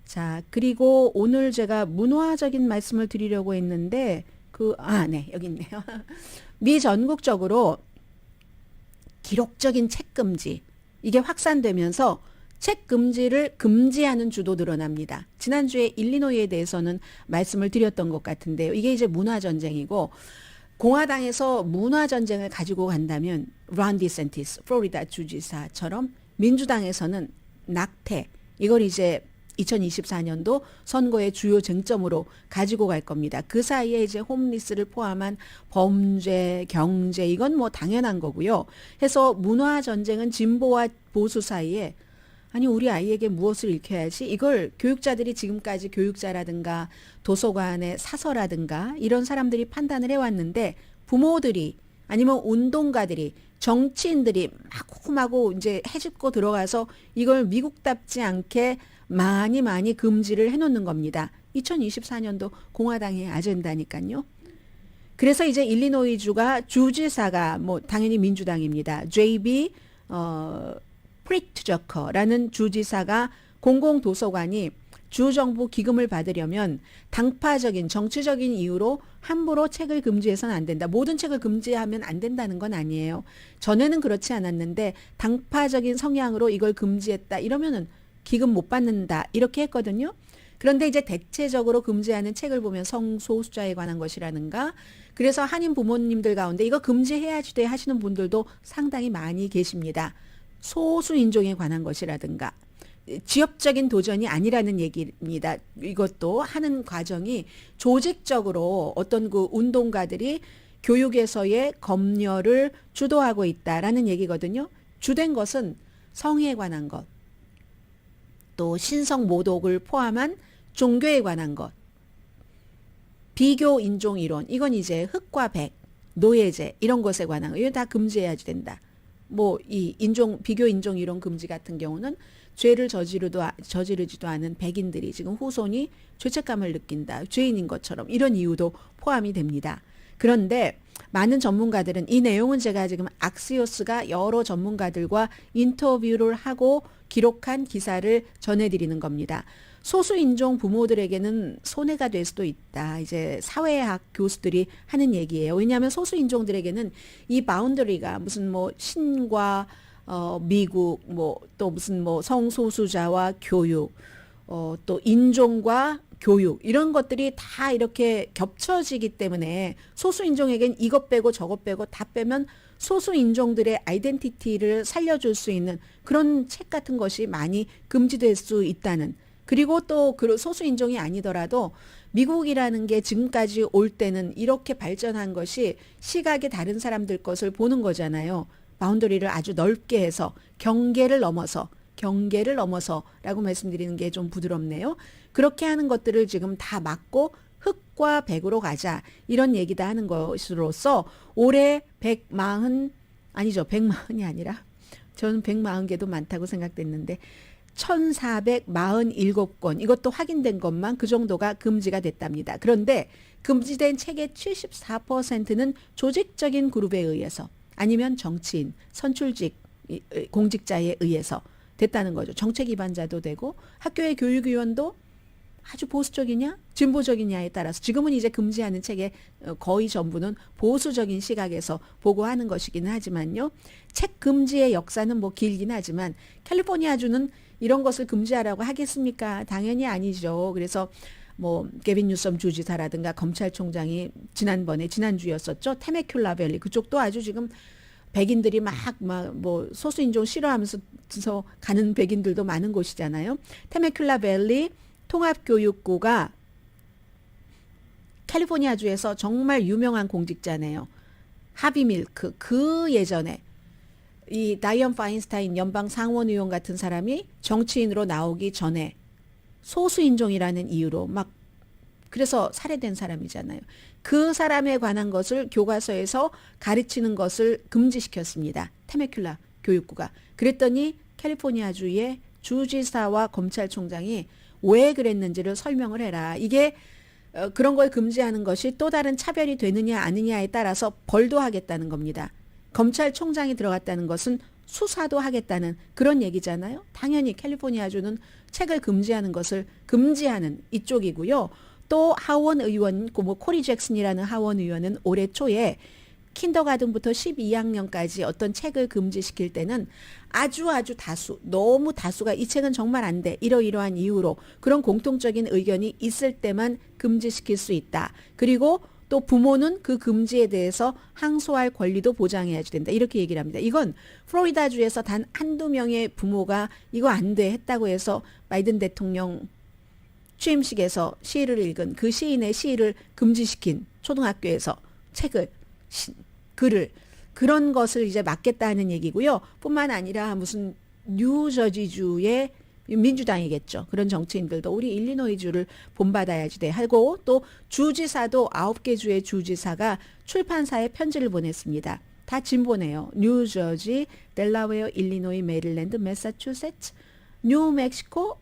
자, 그리고 오늘 제가 문화적인 말씀을 드리려고 했는데 네, 여기 있네요. 미 전국적으로 기록적인 책 금지 이게 확산되면서 책 금지를 금지하는 주도 늘어납니다. 지난주에 일리노이에 대해서는 말씀을 드렸던 것 같은데요. 이게 이제 문화전쟁이고 공화당에서 문화전쟁을 가지고 간다면 론 디센티스, 플로리다 주지사처럼 민주당에서는 낙태, 이걸 이제 2024년도 선거의 주요 쟁점으로 가지고 갈 겁니다. 그 사이에 이제 홈리스를 포함한 범죄, 경제, 이건 뭐 당연한 거고요. 해서 문화전쟁은 진보와 보수 사이에 아니 우리 아이에게 무엇을 읽혀야지 이걸 교육자들이 지금까지 교육자라든가 도서관의 사서라든가 이런 사람들이 판단을 해왔는데 부모들이 아니면 운동가들이 정치인들이 마구마구 이제 해집고 들어가서 이걸 미국답지 않게 많이 금지를 해놓는 겁니다. 2024년도 공화당의 아젠다니까요. 그래서 이제 일리노이주가 주지사가 뭐 당연히 민주당입니다. JB 프리트저커라는 주지사가 공공도서관이 주정부 기금을 받으려면 당파적인 정치적인 이유로 함부로 책을 금지해서는 안 된다. 모든 책을 금지하면 안 된다는 건 아니에요. 전에는 그렇지 않았는데 당파적인 성향으로 이걸 금지했다. 이러면은 기금 못 받는다. 이렇게 했거든요. 그런데 이제 대체적으로 금지하는 책을 보면 성소수자에 관한 것이라든가 그래서 한인 부모님들 가운데 이거 금지해야지 돼 하시는 분들도 상당히 많이 계십니다. 소수 인종에 관한 것이라든가 지엽적인 도전이 아니라는 얘기입니다. 이것도 하는 과정이 조직적으로 어떤 그 운동가들이 교육에서의 검열을 주도하고 있다라는 얘기거든요. 주된 것은 성에 관한 것, 또 신성 모독을 포함한 종교에 관한 것, 비교 인종 이론, 이건 이제 흑과 백, 노예제 이런 것에 관한 거, 이건 다 금지해야지 된다. 뭐 이 비교 인종 이론 금지 같은 경우는 죄를 저지르지도 않은 백인들이 지금 후손이 죄책감을 느낀다. 죄인인 것처럼 이런 이유도 포함이 됩니다. 그런데 많은 전문가들은 이 내용은 제가 지금 악시오스가 여러 전문가들과 인터뷰를 하고 기록한 기사를 전해드리는 겁니다. 소수인종 부모들에게는 손해가 될 수도 있다. 이제 사회학 교수들이 하는 얘기예요. 왜냐하면 소수인종들에게는 이 바운더리가 무슨 뭐 신과 미국, 뭐 또 무슨 뭐 성소수자와 교육, 또 인종과 교육 이런 것들이 다 이렇게 겹쳐지기 때문에 소수인종에겐 이것 빼고 저것 빼고 다 빼면 소수인종들의 아이덴티티를 살려줄 수 있는 그런 책 같은 것이 많이 금지될 수 있다는, 그리고 또 그 소수인종이 아니더라도 미국이라는 게 지금까지 올 때는 이렇게 발전한 것이 시각이 다른 사람들 것을 보는 거잖아요. 바운더리를 아주 넓게 해서 경계를 넘어서라고 말씀드리는 게 좀 부드럽네요. 그렇게 하는 것들을 지금 다 막고 흑과 백으로 가자 이런 얘기다 하는 것으로서 올해 140 아니죠. 140이 아니라 저는 140개도 많다고 생각됐는데 1447권, 이것도 확인된 것만 그 정도가 금지가 됐답니다. 그런데 금지된 책의 74%는 조직적인 그룹에 의해서 아니면 정치인, 선출직 공직자에 의해서 됐다는 거죠. 정책 위반자도 되고 학교의 교육위원도 아주 보수적이냐 진보적이냐에 따라서 지금은 이제 금지하는 책의 거의 전부는 보수적인 시각에서 보고하는 것이기는 하지만요. 책 금지의 역사는 뭐 길긴 하지만 캘리포니아주는 이런 것을 금지하라고 하겠습니까? 당연히 아니죠. 그래서 뭐 게빈 뉴섬 주지사라든가 검찰총장이 지난주였었죠. 테메큘라 밸리 그쪽도 아주 지금 백인들이 막 뭐 소수인종 싫어하면서 가는 백인들도 많은 곳이잖아요. 테메큘라 밸리 통합교육구가 캘리포니아주에서 정말 유명한 공직자네요. 하비 밀크. 그 예전에 이 다이언 파인스타인 연방 상원의원 같은 사람이 정치인으로 나오기 전에 소수인종이라는 이유로 막 그래서 살해된 사람이잖아요. 그 사람에 관한 것을 교과서에서 가르치는 것을 금지시켰습니다. 테메큘라 교육구가. 그랬더니 캘리포니아주의 주지사와 검찰총장이 왜 그랬는지를 설명을 해라. 이게 그런 걸 금지하는 것이 또 다른 차별이 되느냐 아니냐에 따라서 벌도 하겠다는 겁니다. 검찰총장이 들어갔다는 것은 수사도 하겠다는 그런 얘기잖아요. 당연히 캘리포니아주는 책을 금지하는 것을 금지하는 이쪽이고요. 또 하원 의원, 뭐 코리 잭슨이라는 하원 의원은 올해 초에 킨더가든부터 12학년까지 어떤 책을 금지시킬 때는 아주 너무 다수가 이 책은 정말 안 돼. 이러이러한 이유로 그런 공통적인 의견이 있을 때만 금지시킬 수 있다. 그리고 또 부모는 그 금지에 대해서 항소할 권리도 보장해야지 된다. 이렇게 얘기를 합니다. 이건 플로리다주에서 단 한두 명의 부모가 이거 안 돼 했다고 해서 바이든 대통령 취임식에서 시를 읽은 그 시인의 시를 금지시킨 초등학교에서 글을 그런 것을 이제 막겠다는 얘기고요. 뿐만 아니라 무슨 뉴저지주의 민주당이겠죠. 그런 정치인들도 우리 일리노이주를 본받아야지 돼 하고 또 주지사도 9개 주의 주지사가 출판사에 편지를 보냈습니다. 다 진보네요. 뉴저지, 델라웨어, 일리노이, 메릴랜드, 매사추세츠, 뉴멕시코,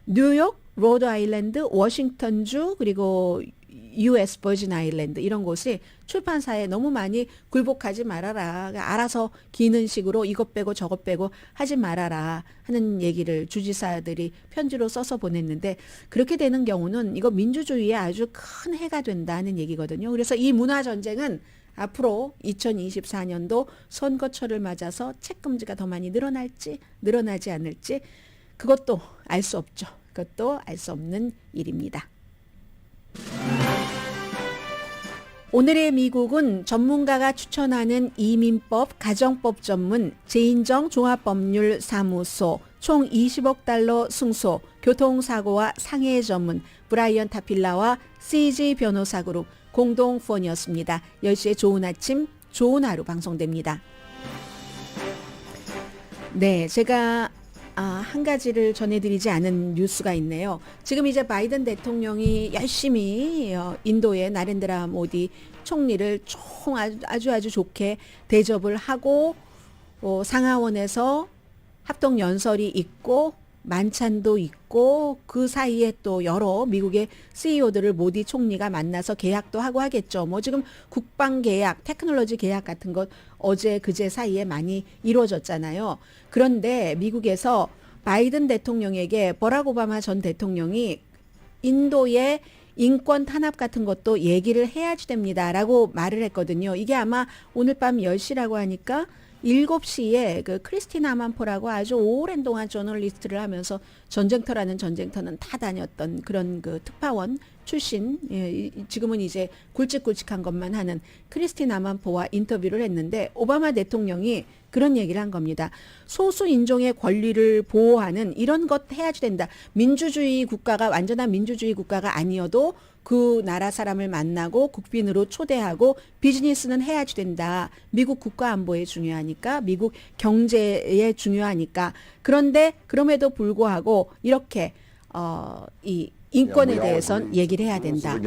뉴욕, 로드 아일랜드, 워싱턴주 그리고 US 버진 아일랜드 이런 곳이 출판사에 너무 많이 굴복하지 말아라. 알아서 기는 식으로 이것 빼고 저것 빼고 하지 말아라 하는 얘기를 주지사들이 편지로 써서 보냈는데 그렇게 되는 경우는 이거 민주주의에 아주 큰 해가 된다는 얘기거든요. 그래서 이 문화전쟁은 앞으로 2024년도 선거철을 맞아서 책 금지가 더 많이 늘어날지 늘어나지 않을지 그것도 알 수 없죠. 그것도 알 수 없는 일입니다. 오늘의 미국은 전문가가 추천하는 이민법, 가정법 전문 제인정 종합법률사무소 총 20억 달러 승소, 교통사고와 상해 전문, 브라이언 타필라와 CG 변호사 그룹 공동 후원이었습니다. 10시에 좋은 아침, 좋은 하루 방송됩니다. 네, 제가 한 가지를 전해드리지 않은 뉴스가 있네요. 지금 이제 바이든 대통령이 열심히 인도의 나렌드라 모디 총리를 아주 좋게 대접을 하고 상하원에서 합동 연설이 있고 만찬도 있고 그 사이에 또 여러 미국의 CEO들을 모디 총리가 만나서 계약도 하고 하겠죠. 뭐 지금 국방 계약, 테크놀로지 계약 같은 것 어제 그제 사이에 많이 이루어졌잖아요. 그런데 미국에서 바이든 대통령에게 버락 오바마 전 대통령이 인도의 인권 탄압 같은 것도 얘기를 해야지 됩니다라고 말을 했거든요. 이게 아마 오늘 밤 10시라고 하니까 7시에 그 크리스티나 아만포라고 아주 오랜 동안 저널리스트를 하면서 전쟁터라는 전쟁터는 다 다녔던 그런 그 특파원 출신, 지금은 이제 굵직굵직한 것만 하는 크리스티나 아만포와 인터뷰를 했는데 오바마 대통령이 그런 얘기를 한 겁니다. 소수 인종의 권리를 보호하는 이런 것 해야지 된다. 민주주의 국가가 완전한 민주주의 국가가 아니어도 그 나라 사람을 만나고 국빈으로 초대하고 비즈니스는 해야지 된다. 미국 국가 안보에 중요하니까, 미국 경제에 중요하니까. 그런데 그럼에도 불구하고 이렇게 이 인권에 대해선 얘기를 해야 된다.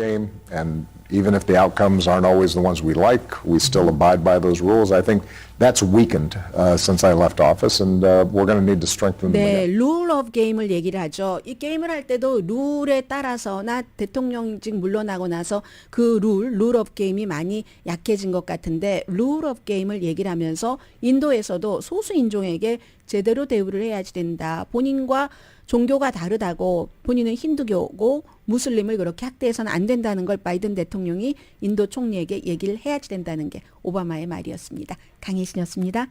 And even if the outcomes aren't always the ones we like, we still abide by those rules. I think that's weakened since I left office, and we're going to need to strengthen them. 네, 룰 오브 게임을 얘기를 하죠. 이 게임을 할 때도 룰에 따라서 나 대통령직 물러나고 나서 그 룰 오브 게임이 많이 약해진 것 같은데 룰 오브 게임을 얘기를 하면서 인도에서도 소수 인종에게 제대로 대우를 해야지 된다. 본인과 종교가 다르다고 본인은 힌두교고 무슬림을 그렇게 학대해서는 안 된다는 걸 바이든 대통령이 인도 총리에게 얘기를 해야지 된다는 게 오바마의 말이었습니다. 강혜신이었습니다.